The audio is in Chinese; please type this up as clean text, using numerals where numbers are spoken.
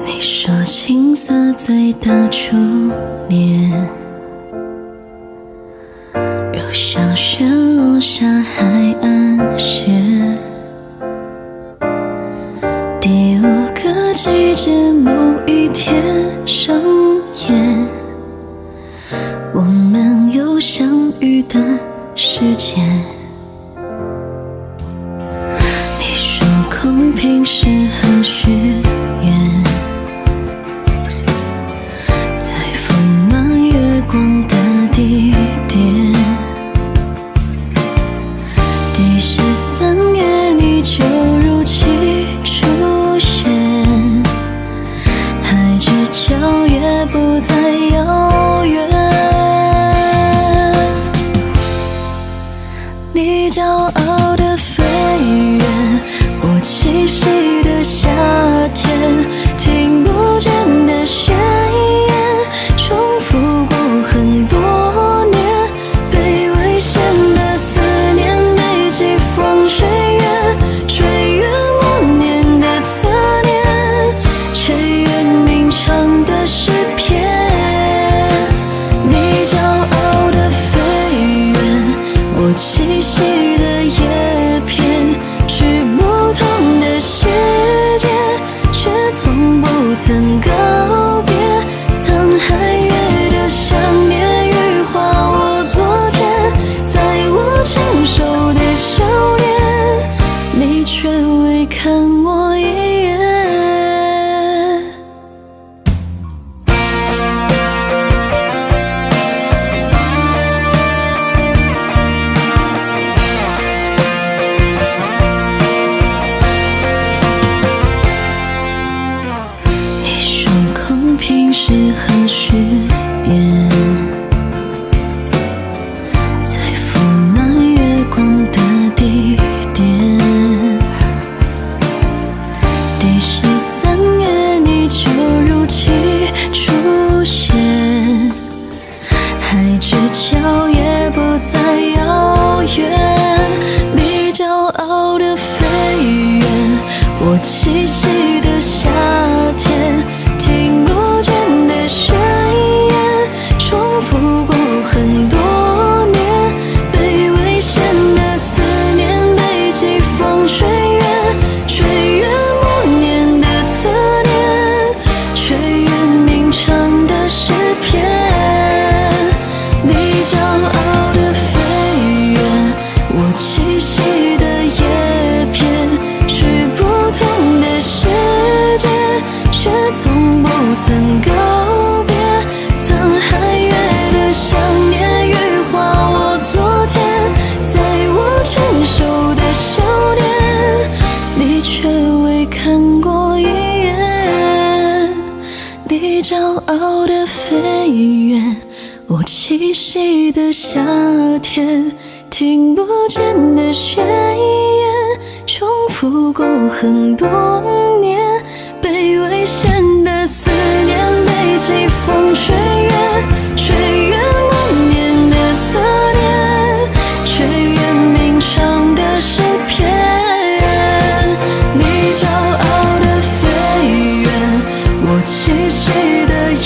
你说青涩最大初恋，又像雪落下海岸线。第5个季节某一天上演，我们有相遇的时间。你说空瓶适合许愿，在丰满月光的地点。第13页你就如期出现，海之角也不再遥远。你骄傲的飞远，我栖息的夏天，听不见的宣言，重复过很多年，被危险的思念背起风吹远，吹远默念的侧念，吹远鸣唱的诗篇。你骄傲的飞远，我栖息的叶片，去不同的世界，却从不曾告别。沧海月的想念羽化我昨天，在我成熟的笑脸，你却未看我一眼。你说空瓶适合许愿，在丰满月光的地点。第13页你就如期出现，海之角也不再遥远。你骄傲的飞远，我栖息的夏天，听不见的宣言，重复过很多年，被危险的思念背起风吹远，吹远默念的侧念，吹远鸣唱的诗篇。你骄傲的飞远，我栖息的叶片，去不同的世界，却从不曾告别。沧海月的想念羽化我昨天，在我成熟的笑脸，你却未看过一眼。你骄傲的飞远，我栖息的夏天，听不见的宣言，重复过很多年，被危险的思念背起风吹远，吹远默念的侧念，吹远鸣唱的诗篇。你骄傲的飞远，我栖息的叶